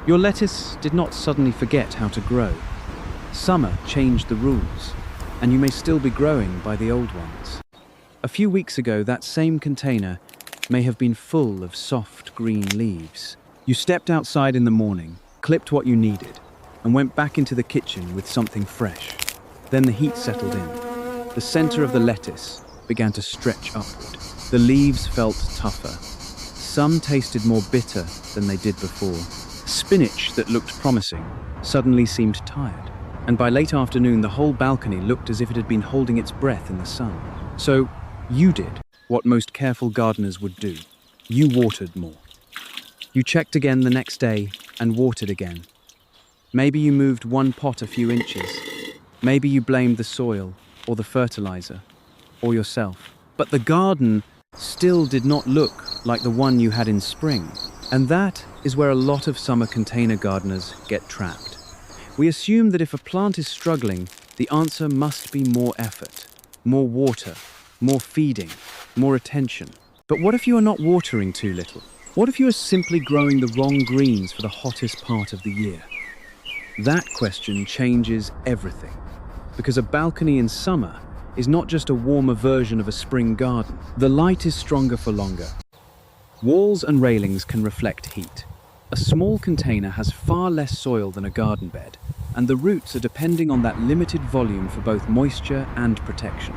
Your lettuce did not suddenly forget how to grow. Summer changed the rules, and you may still be growing by the old ones. A few weeks ago, that same container may have been full of soft green leaves. You stepped outside in the morning, clipped what you needed, and went back into the kitchen with something fresh. Then the heat settled in. The center of the lettuce began to stretch upward. The leaves felt tougher. Some tasted more bitter than they did before. Spinach that looked promising suddenly seemed tired. And by late afternoon, the whole balcony looked as if it had been holding its breath in the sun. So you did what most careful gardeners would do. You watered more. You checked again the next day and watered again. Maybe you moved one pot a few inches. Maybe you blamed the soil or the fertilizer or yourself. But the garden still did not look like the one you had in spring. And that is where a lot of summer container gardeners get trapped. We assume that if a plant is struggling, the answer must be more effort, more water, more feeding, more attention. But what if you are not watering too little? What if you are simply growing the wrong greens for the hottest part of the year? That question changes everything, because a balcony in summer is not just a warmer version of a spring garden. The light is stronger for longer. Walls and railings can reflect heat. A small container has far less soil than a garden bed, and the roots are depending on that limited volume for both moisture and protection.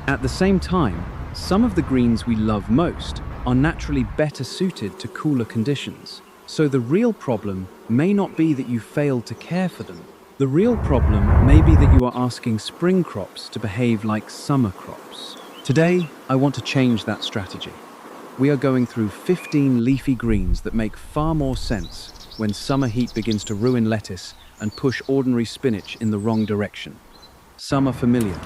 At the same time, some of the greens we love most are naturally better suited to cooler conditions. So the real problem may not be that you failed to care for them. The real problem may be that you are asking spring crops to behave like summer crops. Today, I want to change that strategy. We are going through 15 leafy greens that make far more sense when summer heat begins to ruin lettuce and push ordinary spinach in the wrong direction. Some are familiar.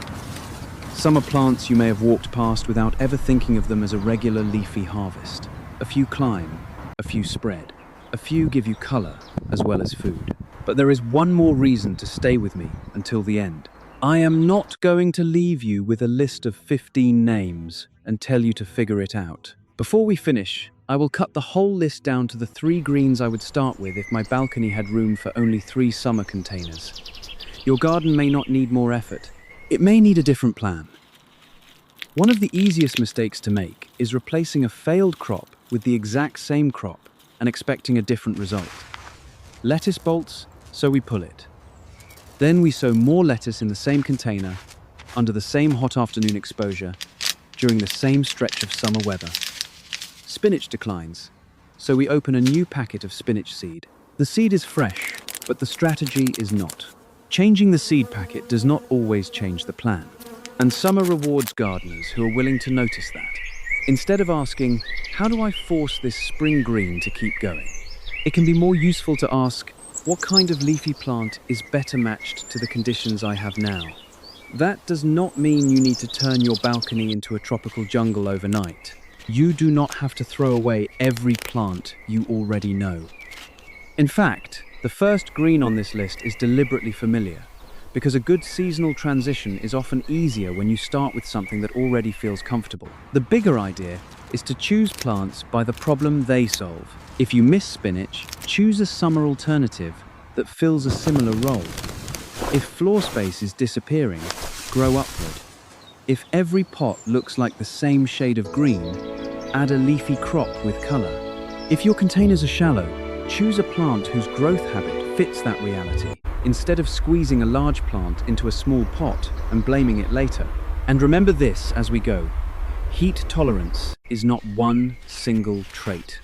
Some are plants you may have walked past without ever thinking of them as a regular leafy harvest. A few climb, a few spread, a few give you color as well as food. But there is one more reason to stay with me until the end. I am not going to leave you with a list of 15 names and tell you to figure it out. Before we finish, I will cut the whole list down to the 3 greens I would start with if my balcony had room for only 3 summer containers. Your garden may not need more effort. It may need a different plan. One of the easiest mistakes to make is replacing a failed crop with the exact same crop and expecting a different result. Lettuce bolts, so we pull it. Then we sow more lettuce in the same container, under the same hot afternoon exposure, during the same stretch of summer weather. Spinach declines, so we open a new packet of spinach seed. The seed is fresh, but the strategy is not. Changing the seed packet does not always change the plan. And summer rewards gardeners who are willing to notice that. Instead of asking, how do I force this spring green to keep going? It can be more useful to ask, what kind of leafy plant is better matched to the conditions I have now? That does not mean you need to turn your balcony into a tropical jungle overnight. You do not have to throw away every plant you already know. In fact, the first green on this list is deliberately familiar, because a good seasonal transition is often easier when you start with something that already feels comfortable. The bigger idea is to choose plants by the problem they solve. If you miss spinach, choose a summer alternative that fills a similar role. If floor space is disappearing, grow upward. If every pot looks like the same shade of green, add a leafy crop with color. If your containers are shallow, choose a plant whose growth habit fits that reality, instead of squeezing a large plant into a small pot and blaming it later. And remember this as we go. Heat tolerance is not one single trait.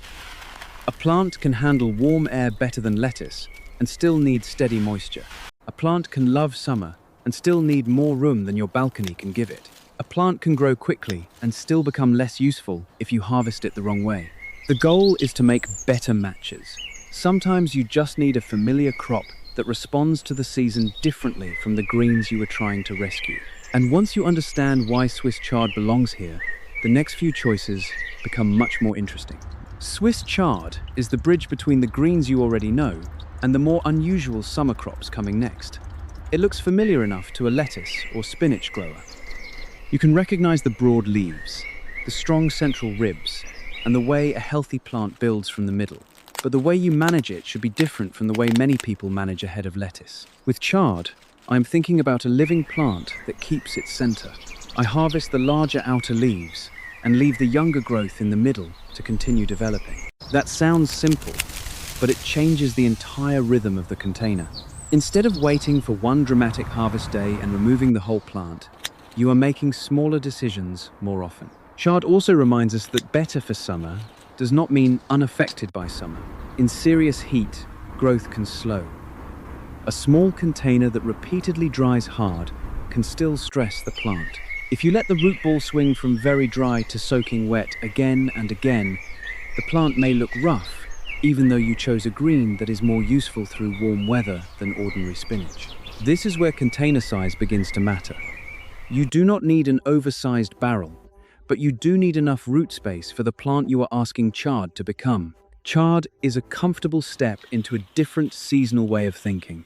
A plant can handle warm air better than lettuce and still need steady moisture. A plant can love summer and still need more room than your balcony can give it. A plant can grow quickly and still become less useful if you harvest it the wrong way. The goal is to make better matches. Sometimes you just need a familiar crop that responds to the season differently from the greens you were trying to rescue. And once you understand why Swiss chard belongs here, the next few choices become much more interesting. Swiss chard is the bridge between the greens you already know and the more unusual summer crops coming next. It looks familiar enough to a lettuce or spinach grower. You can recognize the broad leaves, the strong central ribs, and the way a healthy plant builds from the middle. but the way you manage it should be different from the way many people manage a head of lettuce. With chard, I'm thinking about a living plant that keeps its center. I harvest the larger outer leaves and leave the younger growth in the middle to continue developing. That sounds simple, but it changes the entire rhythm of the container. Instead of waiting for one dramatic harvest day and removing the whole plant, you are making smaller decisions more often. Chard also reminds us that better for summer does not mean unaffected by summer. In serious heat, growth can slow. A small container that repeatedly dries hard can still stress the plant. If you let the root ball swing from very dry to soaking wet again and again, the plant may look rough, even though you chose a green that is more useful through warm weather than ordinary spinach. This is where container size begins to matter. You do not need an oversized barrel, but you do need enough root space for the plant you are asking chard to become. Chard is a comfortable step into a different seasonal way of thinking.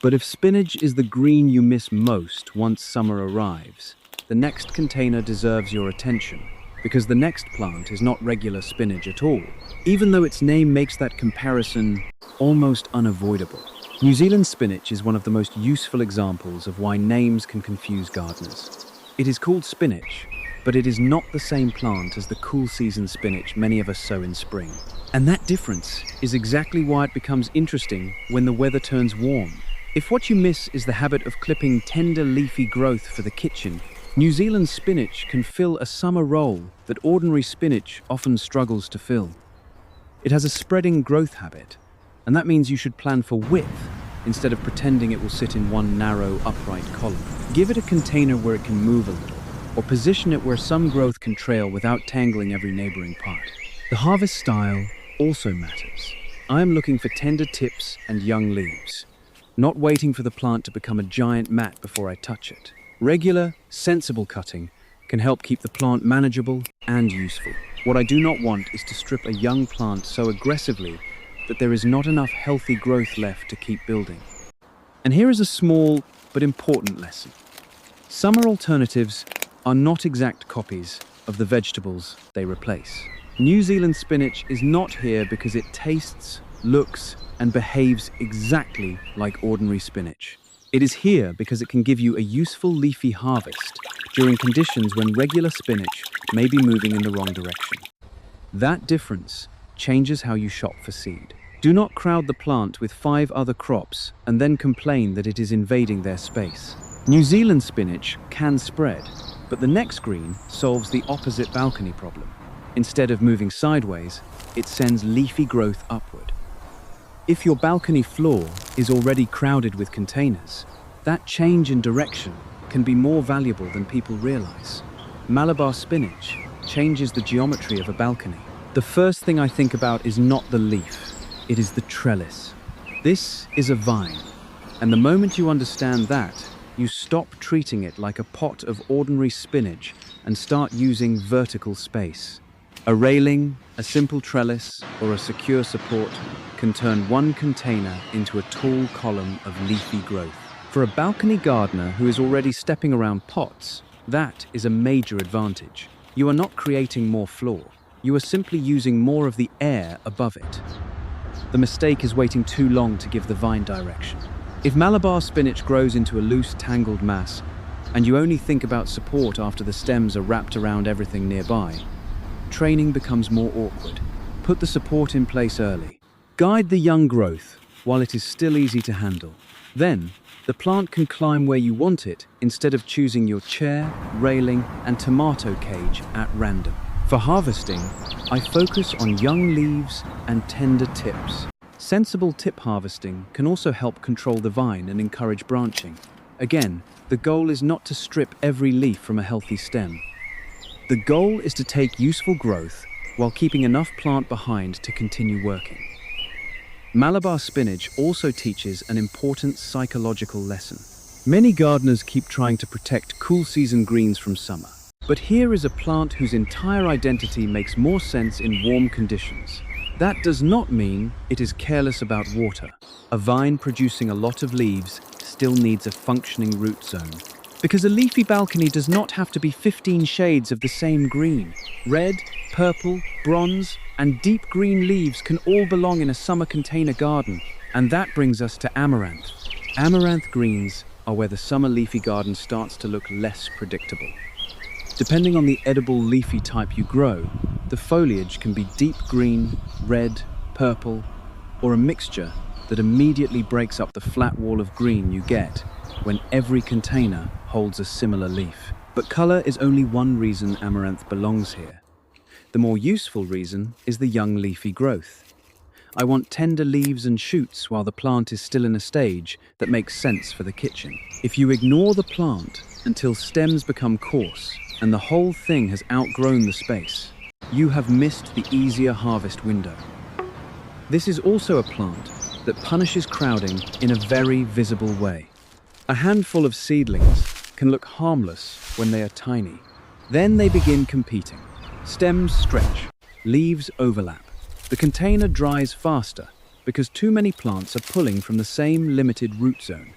But if spinach is the green you miss most once summer arrives, the next container deserves your attention, because the next plant is not regular spinach at all, even though its name makes that comparison almost unavoidable. New Zealand spinach is one of the most useful examples of why names can confuse gardeners. It is called spinach, but it is not the same plant as the cool season spinach many of us sow in spring. And that difference is exactly why it becomes interesting when the weather turns warm. If what you miss is the habit of clipping tender leafy growth for the kitchen, New Zealand spinach can fill a summer role that ordinary spinach often struggles to fill. It has a spreading growth habit, and that means you should plan for width instead of pretending it will sit in one narrow, upright column. Give it a container where it can move a little, or position it where some growth can trail without tangling every neighboring part. The harvest style also matters. I am looking for tender tips and young leaves, not waiting for the plant to become a giant mat before I touch it. Regular, sensible cutting can help keep the plant manageable and useful. What I do not want is to strip a young plant so aggressively that there is not enough healthy growth left to keep building. And here is a small but important lesson. Summer alternatives are not exact copies of the vegetables they replace. New Zealand spinach is not here because it tastes, looks, and behaves exactly like ordinary spinach. It is here because it can give you a useful leafy harvest during conditions when regular spinach may be moving in the wrong direction. That difference changes how you shop for seed. Do not crowd the plant with 5 other crops and then complain that it is invading their space. New Zealand spinach can spread, but the next green solves the opposite balcony problem. Instead of moving sideways, it sends leafy growth upward. If your balcony floor is already crowded with containers, that change in direction can be more valuable than people realize. Malabar spinach changes the geometry of a balcony. The first thing I think about is not the leaf, it is the trellis. This is a vine, and the moment you understand that, you stop treating it like a pot of ordinary spinach and start using vertical space. A railing, a simple trellis, or a secure support can turn one container into a tall column of leafy growth. For a balcony gardener who is already stepping around pots, that is a major advantage. You are not creating more floor. You are simply using more of the air above it. The mistake is waiting too long to give the vine direction. If Malabar spinach grows into a loose, tangled mass, and you only think about support after the stems are wrapped around everything nearby, training becomes more awkward. Put the support in place early. Guide the young growth while it is still easy to handle. Then, the plant can climb where you want it instead of choosing your chair, railing, and tomato cage at random. For harvesting, I focus on young leaves and tender tips. Sensible tip harvesting can also help control the vine and encourage branching. Again, the goal is not to strip every leaf from a healthy stem. The goal is to take useful growth while keeping enough plant behind to continue working. Malabar spinach also teaches an important psychological lesson. Many gardeners keep trying to protect cool season greens from summer. But here is a plant whose entire identity makes more sense in warm conditions. That does not mean it is careless about water. A vine producing a lot of leaves still needs a functioning root zone. Because a leafy balcony does not have to be 15 shades of the same green. Red, purple, bronze, and deep green leaves can all belong in a summer container garden. And that brings us to amaranth. Amaranth greens are where the summer leafy garden starts to look less predictable. Depending on the edible leafy type you grow, the foliage can be deep green, red, purple, or a mixture that immediately breaks up the flat wall of green you get when every container holds a similar leaf. But color is only one reason amaranth belongs here. The more useful reason is the young leafy growth. I want tender leaves and shoots while the plant is still in a stage that makes sense for the kitchen. If you ignore the plant until stems become coarse and the whole thing has outgrown the space, you have missed the easier harvest window. This is also a plant that punishes crowding in a very visible way. A handful of seedlings can look harmless when they are tiny. Then they begin competing. Stems stretch, leaves overlap. The container dries faster because too many plants are pulling from the same limited root zone.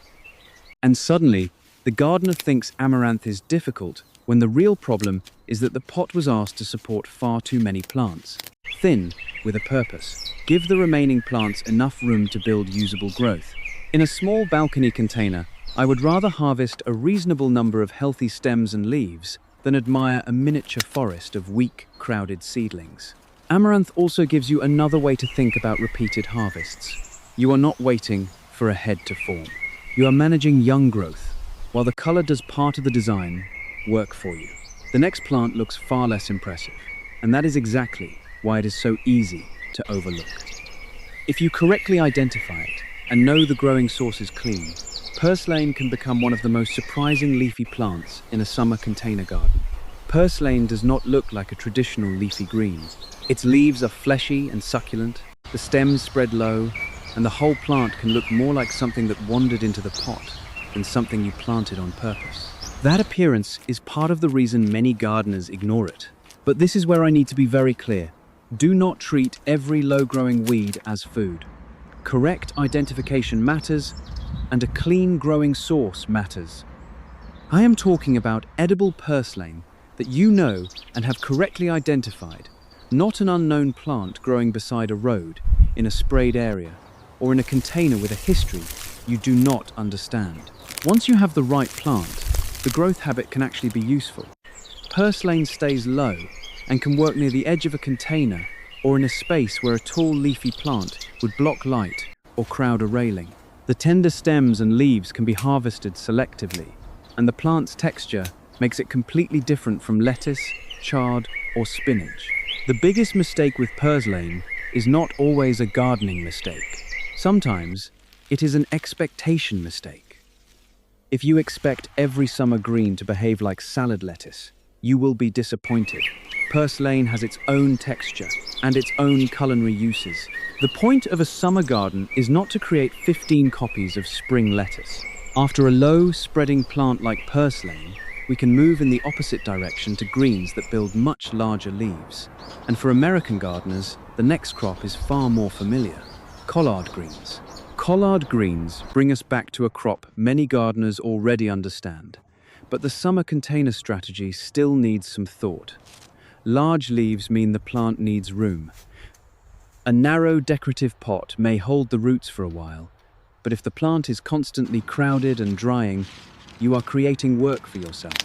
And suddenly, the gardener thinks amaranth is difficult when the real problem is that the pot was asked to support far too many plants. Thin, with a purpose. Give the remaining plants enough room to build usable growth. In a small balcony container, I would rather harvest a reasonable number of healthy stems and leaves than admire a miniature forest of weak, crowded seedlings. Amaranth also gives you another way to think about repeated harvests. You are not waiting for a head to form. You are managing young growth, while the color does part of the design work for you. The next plant looks far less impressive, and that is exactly why it is so easy to overlook. If you correctly identify it and know the growing source is clean, purslane can become one of the most surprising leafy plants in a summer container garden. Purslane does not look like a traditional leafy green. Its leaves are fleshy and succulent, the stems spread low, and the whole plant can look more like something that wandered into the pot than something you planted on purpose. That appearance is part of the reason many gardeners ignore it. But this is where I need to be very clear. Do not treat every low-growing weed as food. Correct identification matters, and a clean growing source matters. I am talking about edible purslane that you know and have correctly identified, not an unknown plant growing beside a road, in a sprayed area, or in a container with a history you do not understand. Once you have the right plant, the growth habit can actually be useful. Purslane stays low and can work near the edge of a container or in a space where a tall leafy plant would block light or crowd a railing. The tender stems and leaves can be harvested selectively, and the plant's texture makes it completely different from lettuce, chard, or spinach. The biggest mistake with purslane is not always a gardening mistake. Sometimes it is an expectation mistake. If you expect every summer green to behave like salad lettuce, you will be disappointed. Purslane has its own texture and its own culinary uses. The point of a summer garden is not to create 15 copies of spring lettuce. After a low, spreading plant like purslane, we can move in the opposite direction to greens that build much larger leaves. And for American gardeners, the next crop is far more familiar: collard greens. Collard greens bring us back to a crop many gardeners already understand, but the summer container strategy still needs some thought. Large leaves mean the plant needs room. A narrow decorative pot may hold the roots for a while, but if the plant is constantly crowded and drying, you are creating work for yourself.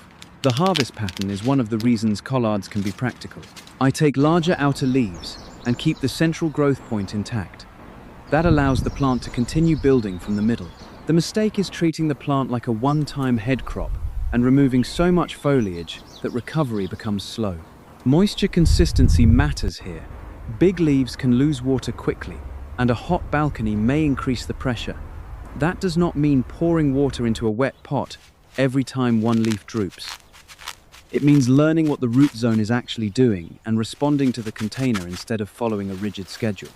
The harvest pattern is one of the reasons collards can be practical. I take larger outer leaves and keep the central growth point intact. That allows the plant to continue building from the middle. The mistake is treating the plant like a one-time head crop and removing so much foliage that recovery becomes slow. Moisture consistency matters here. Big leaves can lose water quickly, and a hot balcony may increase the pressure. That does not mean pouring water into a wet pot every time one leaf droops. It means learning what the root zone is actually doing and responding to the container instead of following a rigid schedule.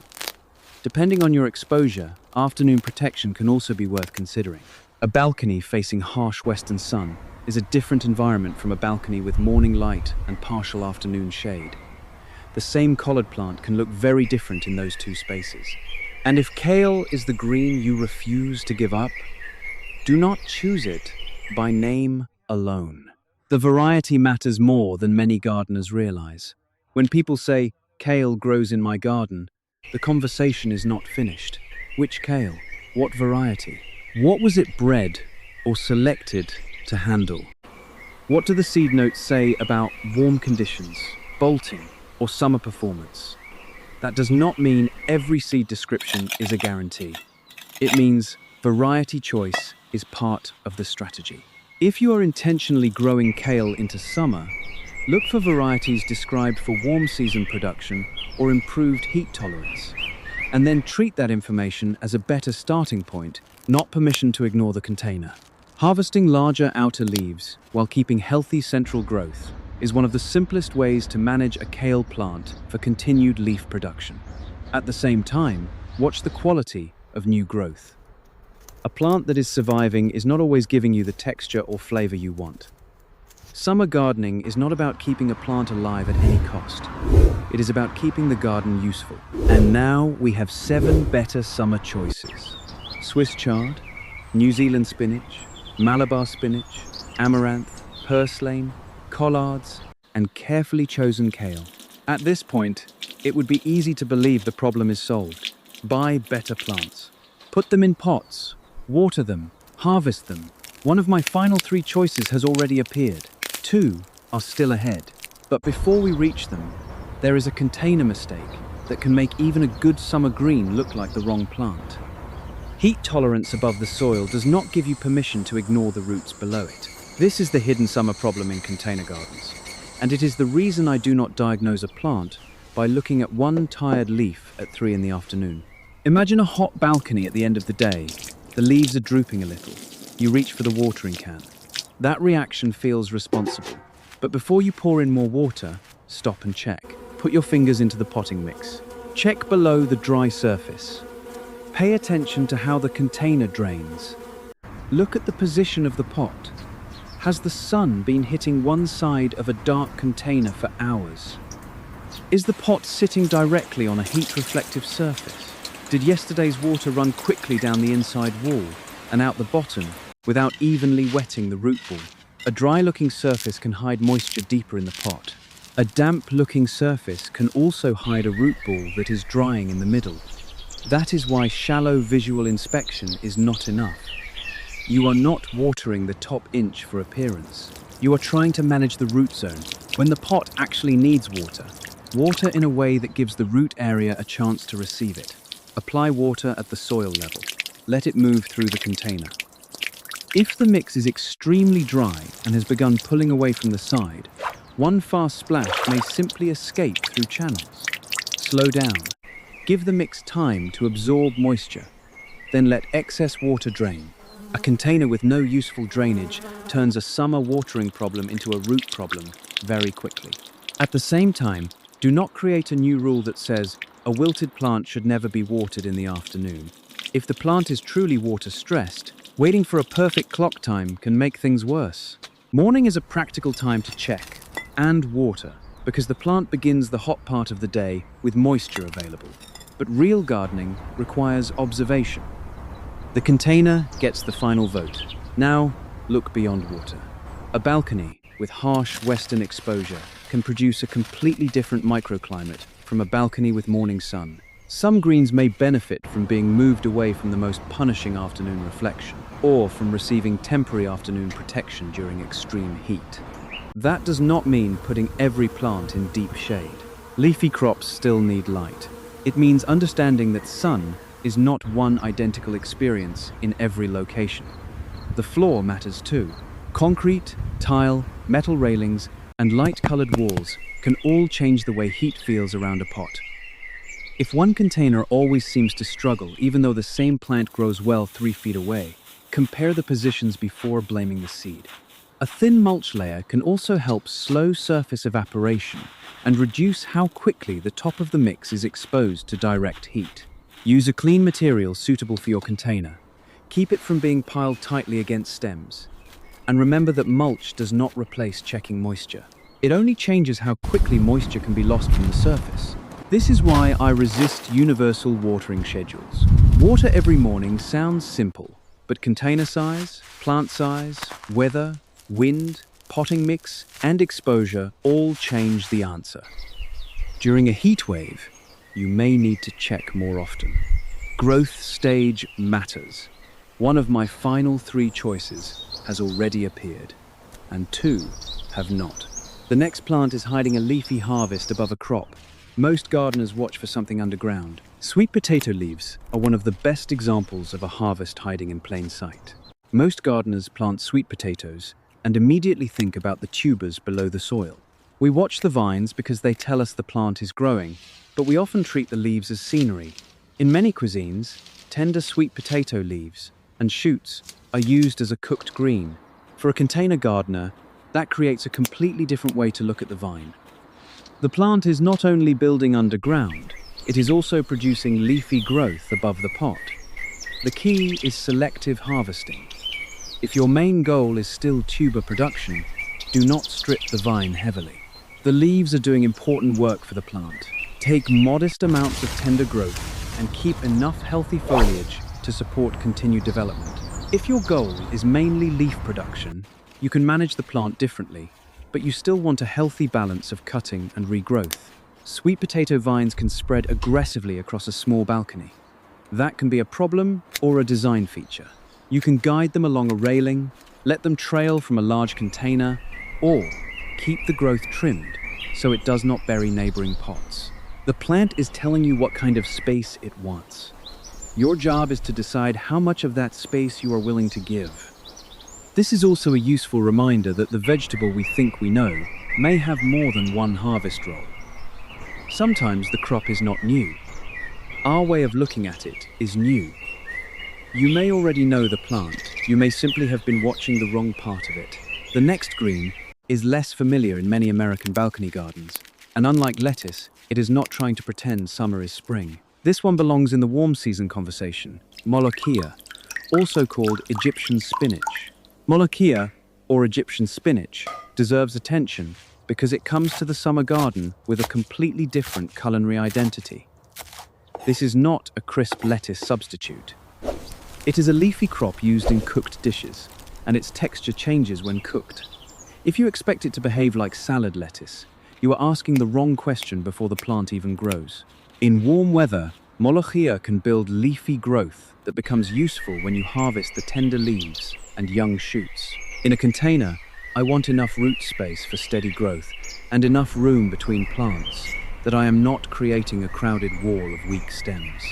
Depending on your exposure, afternoon protection can also be worth considering. A balcony facing harsh western sun is a different environment from a balcony with morning light and partial afternoon shade. The same collard plant can look very different in those two spaces. And if kale is the green you refuse to give up, do not choose it by name alone. The variety matters more than many gardeners realize. When people say, kale grows in my garden, the conversation is not finished. Which kale? What variety? What was it bred or selected to handle? What do the seed notes say about warm conditions, bolting, or summer performance? That does not mean every seed description is a guarantee. It means variety choice is part of the strategy. If you are intentionally growing kale into summer, look for varieties described for warm season production or improved heat tolerance, and then treat that information as a better starting point, not permission to ignore the container. Harvesting larger outer leaves while keeping healthy central growth is one of the simplest ways to manage a kale plant for continued leaf production. At the same time, watch the quality of new growth. A plant that is surviving is not always giving you the texture or flavor you want. Summer gardening is not about keeping a plant alive at any cost. It is about keeping the garden useful. And now we have 7 better summer choices: Swiss chard, New Zealand spinach, Malabar spinach, amaranth, purslane, collards, and carefully chosen kale. At this point, it would be easy to believe the problem is solved. Buy better plants. Put them in pots, water them, harvest them. One of my final 3 choices has already appeared. 2 are still ahead. But before we reach them, there is a container mistake that can make even a good summer green look like the wrong plant. Heat tolerance above the soil does not give you permission to ignore the roots below it. This is the hidden summer problem in container gardens, and it is the reason I do not diagnose a plant by looking at one tired leaf at 3 in the afternoon. Imagine a hot balcony at the end of the day. The leaves are drooping a little. You reach for the watering can. That reaction feels responsible. But before you pour in more water, stop and check. Put your fingers into the potting mix. Check below the dry surface. Pay attention to how the container drains. Look at the position of the pot. Has the sun been hitting one side of a dark container for hours? Is the pot sitting directly on a heat-reflective surface? Did yesterday's water run quickly down the inside wall and out the bottom without evenly wetting the root ball? A dry-looking surface can hide moisture deeper in the pot. A damp-looking surface can also hide a root ball that is drying in the middle. That is why shallow visual inspection is not enough. You are not watering the top inch for appearance. You are trying to manage the root zone when the pot actually needs water. Water in a way that gives the root area a chance to receive it. Apply water at the soil level. Let it move through the container. If the mix is extremely dry and has begun pulling away from the side, one fast splash may simply escape through channels. Slow down. Give the mix time to absorb moisture. Then let excess water drain. A container with no useful drainage turns a summer watering problem into a root problem very quickly. At the same time, do not create a new rule that says a wilted plant should never be watered in the afternoon. If the plant is truly water-stressed, waiting for a perfect clock time can make things worse. Morning is a practical time to check and water because the plant begins the hot part of the day with moisture available. But real gardening requires observation. The container gets the final vote. Now, look beyond water. A balcony with harsh western exposure can produce a completely different microclimate from a balcony with morning sun. Some greens may benefit from being moved away from the most punishing afternoon reflection, or from receiving temporary afternoon protection during extreme heat. That does not mean putting every plant in deep shade. Leafy crops still need light. It means understanding that sun is not one identical experience in every location. The floor matters too. Concrete, tile, metal railings, and light-colored walls can all change the way heat feels around a pot. If one container always seems to struggle, even though the same plant grows well 3 feet away, compare the positions before blaming the seed. A thin mulch layer can also help slow surface evaporation and reduce how quickly the top of the mix is exposed to direct heat. Use a clean material suitable for your container. Keep it from being piled tightly against stems. And remember that mulch does not replace checking moisture. It only changes how quickly moisture can be lost from the surface. This is why I resist universal watering schedules. Water every morning sounds simple, but container size, plant size, weather, wind, potting mix, and exposure all change the answer. During a heat wave, you may need to check more often. Growth stage matters. One of my final 3 choices has already appeared, and 2 have not. The next plant is hiding a leafy harvest above a crop. Most gardeners watch for something underground. Sweet potato leaves are one of the best examples of a harvest hiding in plain sight. Most gardeners plant sweet potatoes and immediately think about the tubers below the soil. We watch the vines because they tell us the plant is growing, but we often treat the leaves as scenery. In many cuisines, tender sweet potato leaves and shoots are used as a cooked green. For a container gardener, that creates a completely different way to look at the vine. The plant is not only building underground, it is also producing leafy growth above the pot. The key is selective harvesting. If your main goal is still tuber production, do not strip the vine heavily. The leaves are doing important work for the plant. Take modest amounts of tender growth and keep enough healthy foliage to support continued development. If your goal is mainly leaf production, you can manage the plant differently, but you still want a healthy balance of cutting and regrowth. Sweet potato vines can spread aggressively across a small balcony. That can be a problem or a design feature. You can guide them along a railing, let them trail from a large container, or keep the growth trimmed so it does not bury neighboring pots. The plant is telling you what kind of space it wants. Your job is to decide how much of that space you are willing to give. This is also a useful reminder that the vegetable we think we know may have more than one harvest roll. Sometimes the crop is not new. Our way of looking at it is new. You may already know the plant, you may simply have been watching the wrong part of it. The next green is less familiar in many American balcony gardens, and unlike lettuce, it is not trying to pretend summer is spring. This one belongs in the warm season conversation, molokhia, also called Egyptian spinach. Molokhia, or Egyptian spinach, deserves attention because it comes to the summer garden with a completely different culinary identity. This is not a crisp lettuce substitute. It is a leafy crop used in cooked dishes, and its texture changes when cooked. If you expect it to behave like salad lettuce, you are asking the wrong question before the plant even grows. In warm weather, molokhia can build leafy growth that becomes useful when you harvest the tender leaves and young shoots. In a container, I want enough root space for steady growth and enough room between plants that I am not creating a crowded wall of weak stems.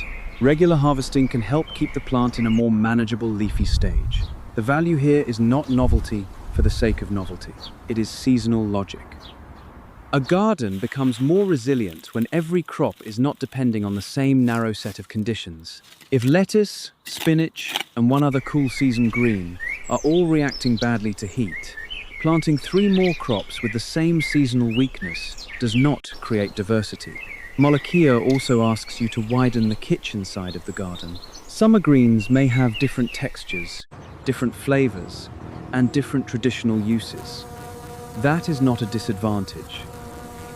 Regular harvesting can help keep the plant in a more manageable leafy stage. The value here is not novelty for the sake of novelty. It is seasonal logic. A garden becomes more resilient when every crop is not depending on the same narrow set of conditions. If lettuce, spinach, and one other cool season green are all reacting badly to heat, planting 3 more crops with the same seasonal weakness does not create diversity. Molokhia also asks you to widen the kitchen side of the garden. Summer greens may have different textures, different flavors, and different traditional uses. That is not a disadvantage.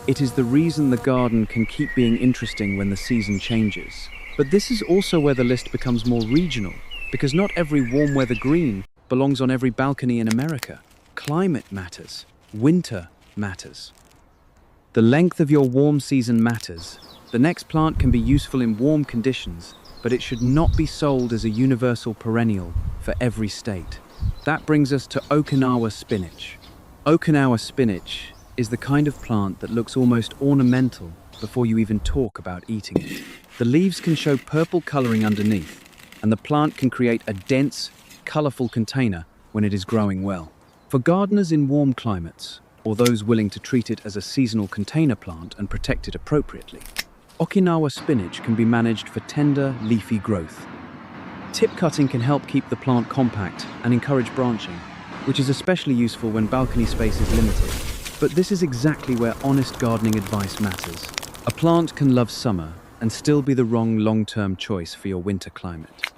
It is the reason the garden can keep being interesting when the season changes. But this is also where the list becomes more regional, because not every warm weather green belongs on every balcony in America. Climate matters. Winter matters. The length of your warm season matters. The next plant can be useful in warm conditions, but it should not be sold as a universal perennial for every state. That brings us to Okinawa spinach. Okinawa spinach is the kind of plant that looks almost ornamental before you even talk about eating it. The leaves can show purple coloring underneath, and the plant can create a dense, colorful container when it is growing well. For gardeners in warm climates, or those willing to treat it as a seasonal container plant and protect it appropriately, Okinawa spinach can be managed for tender, leafy growth. Tip cutting can help keep the plant compact and encourage branching, which is especially useful when balcony space is limited. But this is exactly where honest gardening advice matters. A plant can love summer and still be the wrong long-term choice for your winter climate.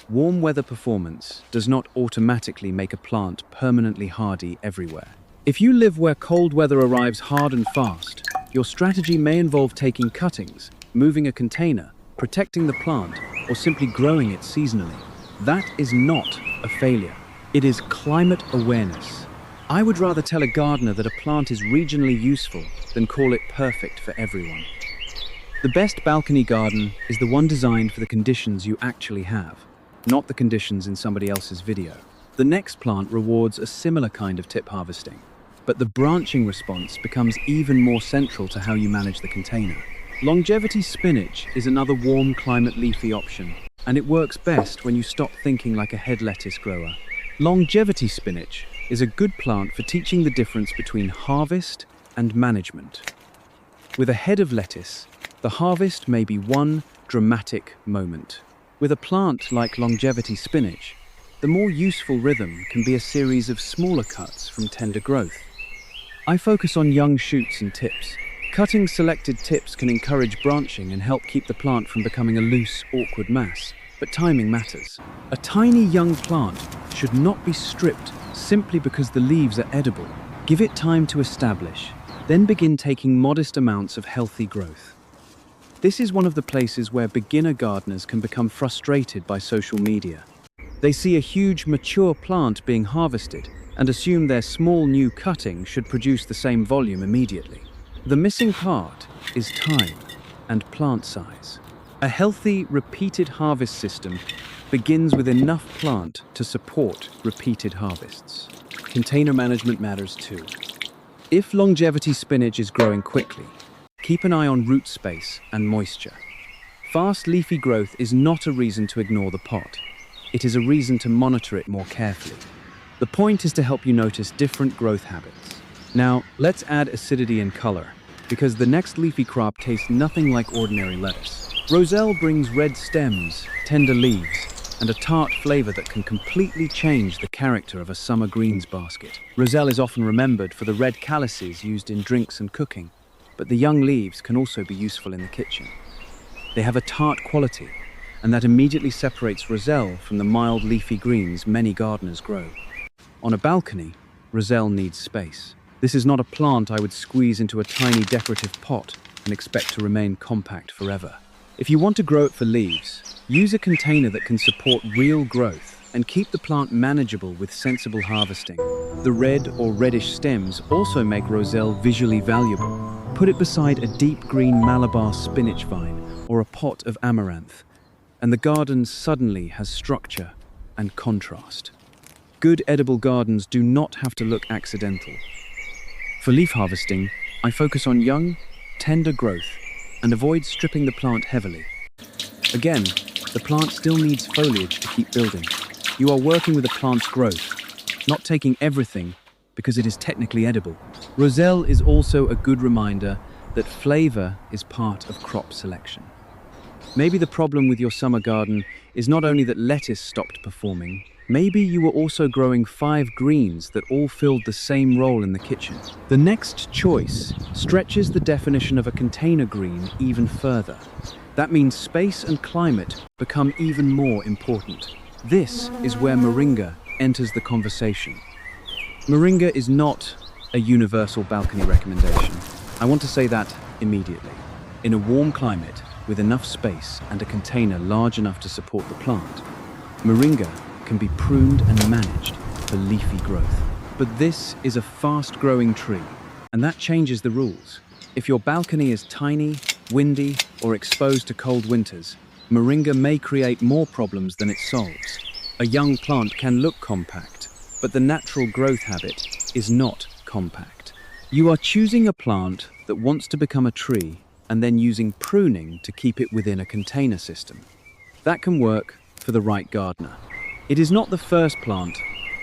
Warm weather performance does not automatically make a plant permanently hardy everywhere. If you live where cold weather arrives hard and fast, your strategy may involve taking cuttings, moving a container, protecting the plant, or simply growing it seasonally. That is not a failure. It is climate awareness. I would rather tell a gardener that a plant is regionally useful than call it perfect for everyone. The best balcony garden is the one designed for the conditions you actually have, not the conditions in somebody else's video. The next plant rewards a similar kind of tip harvesting, but the branching response becomes even more central to how you manage the container. Longevity spinach is another warm climate leafy option, and it works best when you stop thinking like a head lettuce grower. Longevity spinach is a good plant for teaching the difference between harvest and management. With a head of lettuce, the harvest may be one dramatic moment. With a plant like longevity spinach, the more useful rhythm can be a series of smaller cuts from tender growth. I focus on young shoots and tips. Cutting selected tips can encourage branching and help keep the plant from becoming a loose, awkward mass. But timing matters. A tiny young plant should not be stripped simply because the leaves are edible. Give it time to establish, then begin taking modest amounts of healthy growth. This is one of the places where beginner gardeners can become frustrated by social media. They see a huge mature plant being harvested and assume their small new cutting should produce the same volume immediately. The missing part is time and plant size. A healthy, repeated harvest system begins with enough plant to support repeated harvests. Container management matters too. If longevity spinach is growing quickly, keep an eye on root space and moisture. Fast leafy growth is not a reason to ignore the pot. It is a reason to monitor it more carefully. The point is to help you notice different growth habits. Now, let's add acidity and color, because the next leafy crop tastes nothing like ordinary lettuce. Roselle brings red stems, tender leaves, and a tart flavor that can completely change the character of a summer greens basket. Roselle is often remembered for the red calyces used in drinks and cooking, but the young leaves can also be useful in the kitchen. They have a tart quality, and that immediately separates Roselle from the mild leafy greens many gardeners grow. On a balcony, Roselle needs space. This is not a plant I would squeeze into a tiny decorative pot and expect to remain compact forever. If you want to grow it for leaves, use a container that can support real growth and keep the plant manageable with sensible harvesting. The red or reddish stems also make Roselle visually valuable. Put it beside a deep green Malabar spinach vine or a pot of amaranth, and the garden suddenly has structure and contrast. Good edible gardens do not have to look accidental. For leaf harvesting, I focus on young, tender growth and avoid stripping the plant heavily. Again, the plant still needs foliage to keep building. You are working with a plant's growth, not taking everything because it is technically edible. Roselle is also a good reminder that flavor is part of crop selection. Maybe the problem with your summer garden is not only that lettuce stopped performing, maybe you were also growing 5 greens that all filled the same role in the kitchen. The next choice stretches the definition of a container green even further. That means space and climate become even more important. This is where moringa enters the conversation. Moringa is not a universal balcony recommendation. I want to say that immediately. In a warm climate, with enough space and a container large enough to support the plant, moringa can be pruned and managed for leafy growth. But this is a fast-growing tree, and that changes the rules. If your balcony is tiny, windy, or exposed to cold winters, moringa may create more problems than it solves. A young plant can look compact, but the natural growth habit is not compact. You are choosing a plant that wants to become a tree and then using pruning to keep it within a container system. That can work for the right gardener. It is not the first plant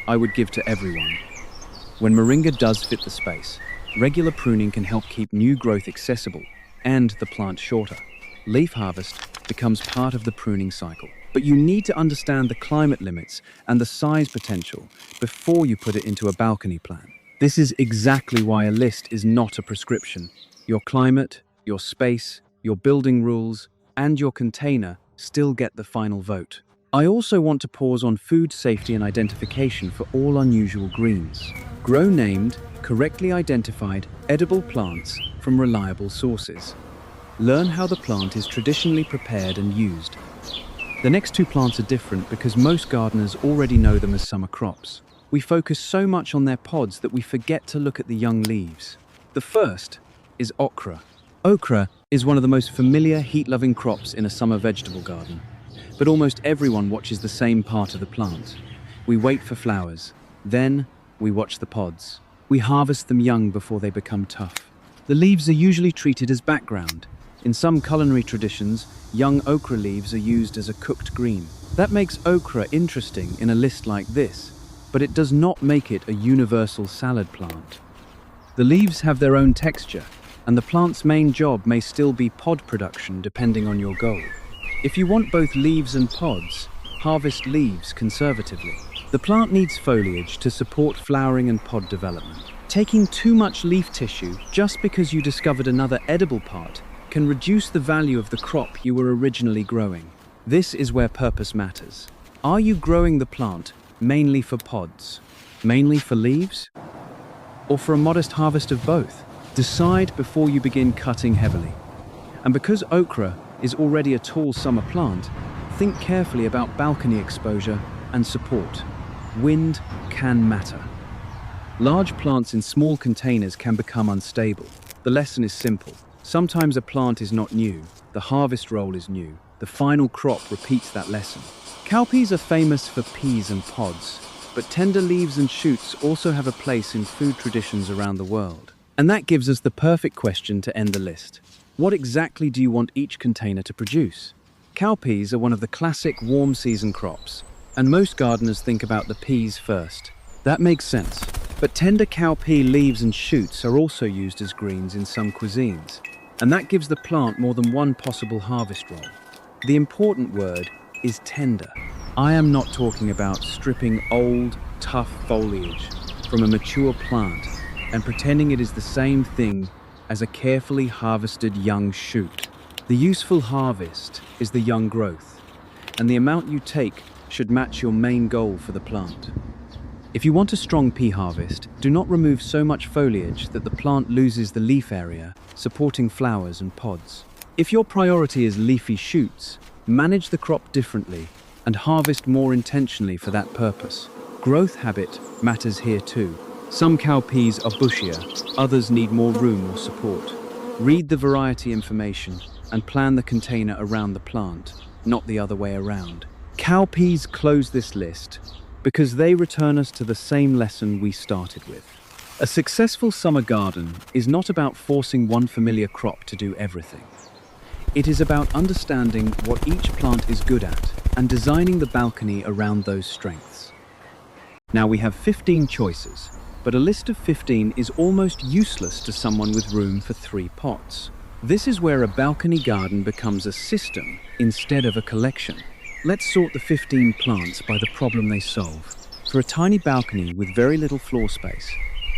I would give to everyone. When moringa does fit the space, regular pruning can help keep new growth accessible and the plant shorter. Leaf harvest becomes part of the pruning cycle, but you need to understand the climate limits and the size potential before you put it into a balcony plan. This is exactly why a list is not a prescription. Your climate, your space, your building rules, and your container still get the final vote. I also want to pause on food safety and identification for all unusual greens. Grow named, correctly identified, edible plants from reliable sources. Learn how the plant is traditionally prepared and used. The next 2 plants are different because most gardeners already know them as summer crops. We focus so much on their pods that we forget to look at the young leaves. The first is okra. Okra is one of the most familiar heat-loving crops in a summer vegetable garden, but almost everyone watches the same part of the plant. We wait for flowers, then we watch the pods. We harvest them young before they become tough. The leaves are usually treated as background. In some culinary traditions, young okra leaves are used as a cooked green. That makes okra interesting in a list like this, but it does not make it a universal salad plant. The leaves have their own texture, and the plant's main job may still be pod production depending on your goal. If you want both leaves and pods, harvest leaves conservatively. The plant needs foliage to support flowering and pod development. Taking too much leaf tissue just because you discovered another edible part can reduce the value of the crop you were originally growing. This is where purpose matters. Are you growing the plant mainly for pods, mainly for leaves, or for a modest harvest of both? Decide before you begin cutting heavily. And because okra is already a tall summer plant, think carefully about balcony exposure and support. Wind can matter. Large plants in small containers can become unstable. The lesson is simple. Sometimes a plant is not new, the harvest roll is new. The final crop repeats that lesson. Cowpeas are famous for peas and pods, but tender leaves and shoots also have a place in food traditions around the world. And that gives us the perfect question to end the list. What exactly do you want each container to produce? Cowpeas are one of the classic warm season crops, and most gardeners think about the peas first. That makes sense. But tender cowpea leaves and shoots are also used as greens in some cuisines, and that gives the plant more than one possible harvest roll. The important word is tender. I am not talking about stripping old, tough foliage from a mature plant and pretending it is the same thing as a carefully harvested young shoot. The useful harvest is the young growth, and the amount you take should match your main goal for the plant. If you want a strong pea harvest, do not remove so much foliage that the plant loses the leaf area, supporting flowers and pods. If your priority is leafy shoots, manage the crop differently and harvest more intentionally for that purpose. Growth habit matters here too. Some cowpeas are bushier, others need more room or support. Read the variety information and plan the container around the plant, not the other way around. Cowpeas close this list because they return us to the same lesson we started with. A successful summer garden is not about forcing one familiar crop to do everything. It is about understanding what each plant is good at and designing the balcony around those strengths. Now we have 15 choices, but a list of 15 is almost useless to someone with room for 3 pots. This is where a balcony garden becomes a system instead of a collection. Let's sort the 15 plants by the problem they solve. For a tiny balcony with very little floor space,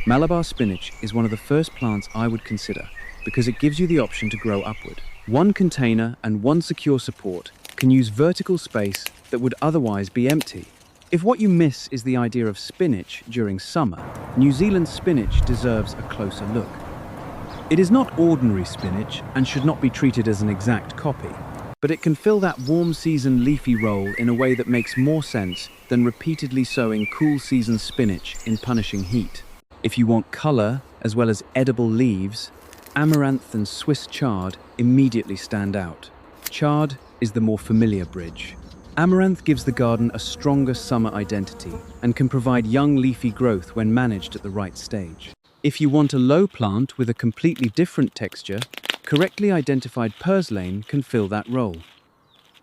Malabar spinach is one of the first plants I would consider because it gives you the option to grow upward. One container and one secure support can use vertical space that would otherwise be empty. If what you miss is the idea of spinach during summer, New Zealand spinach deserves a closer look. It is not ordinary spinach and should not be treated as an exact copy, but it can fill that warm season leafy role in a way that makes more sense than repeatedly sowing cool season spinach in punishing heat. If you want color as well as edible leaves, amaranth and Swiss chard immediately stand out. Chard is the more familiar bridge. Amaranth gives the garden a stronger summer identity and can provide young leafy growth when managed at the right stage. If you want a low plant with a completely different texture, correctly identified purslane can fill that role.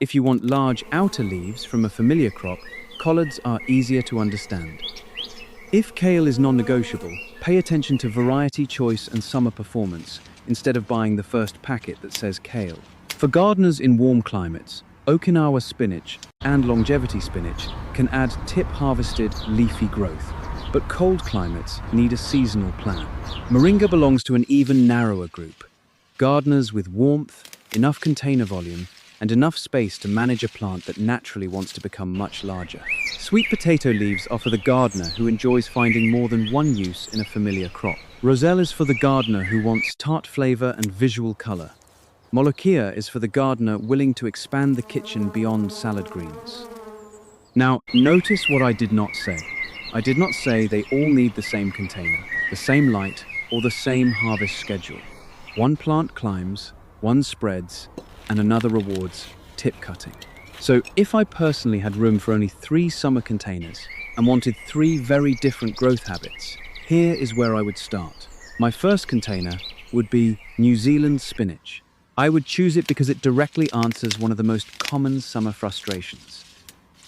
If you want large outer leaves from a familiar crop, collards are easier to understand. If kale is non-negotiable, pay attention to variety choice and summer performance instead of buying the first packet that says kale. For gardeners in warm climates, Okinawa spinach and longevity spinach can add tip-harvested leafy growth, but cold climates need a seasonal plan. Moringa belongs to an even narrower group. Gardeners with warmth, enough container volume, and enough space to manage a plant that naturally wants to become much larger. Sweet potato leaves are for the gardener who enjoys finding more than one use in a familiar crop. Roselle is for the gardener who wants tart flavor and visual color. Molokhia is for the gardener willing to expand the kitchen beyond salad greens. Now, notice what I did not say. I did not say they all need the same container, the same light, or the same harvest schedule. One plant climbs, one spreads, and another rewards tip cutting. So if I personally had room for only 3 summer containers and wanted 3 very different growth habits, here is where I would start. My first container would be New Zealand spinach. I would choose it because it directly answers one of the most common summer frustrations: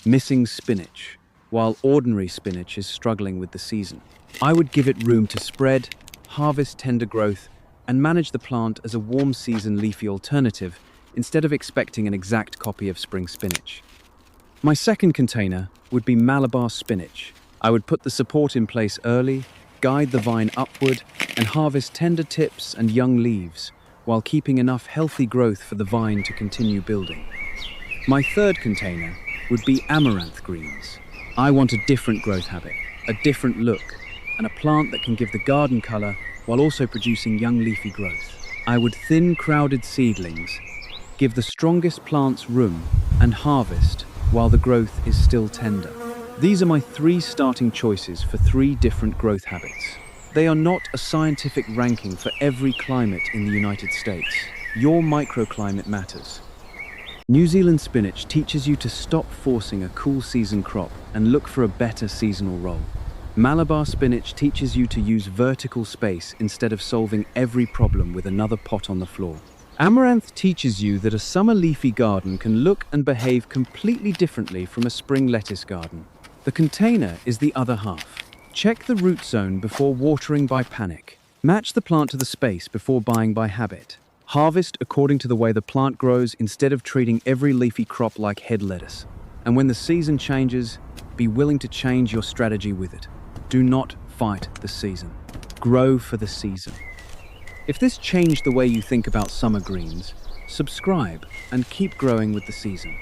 missing spinach, while ordinary spinach is struggling with the season. I would give it room to spread, harvest tender growth, and manage the plant as a warm season leafy alternative instead of expecting an exact copy of spring spinach. My second container would be Malabar spinach. I would put the support in place early, guide the vine upward, and harvest tender tips and young leaves, while keeping enough healthy growth for the vine to continue building. My third container would be amaranth greens. I want a different growth habit, a different look, and a plant that can give the garden color while also producing young leafy growth. I would thin crowded seedlings, give the strongest plants room, and harvest while the growth is still tender. These are my 3 starting choices for 3 different growth habits. They are not a scientific ranking for every climate in the United States. Your microclimate matters. New Zealand spinach teaches you to stop forcing a cool season crop and look for a better seasonal role. Malabar spinach teaches you to use vertical space instead of solving every problem with another pot on the floor. Amaranth teaches you that a summer leafy garden can look and behave completely differently from a spring lettuce garden. The container is the other half. Check the root zone before watering by panic. Match the plant to the space before buying by habit. Harvest according to the way the plant grows instead of treating every leafy crop like head lettuce. And when the season changes, be willing to change your strategy with it. Do not fight the season. Grow for the season. If this changed the way you think about summer greens, subscribe and keep growing with the season.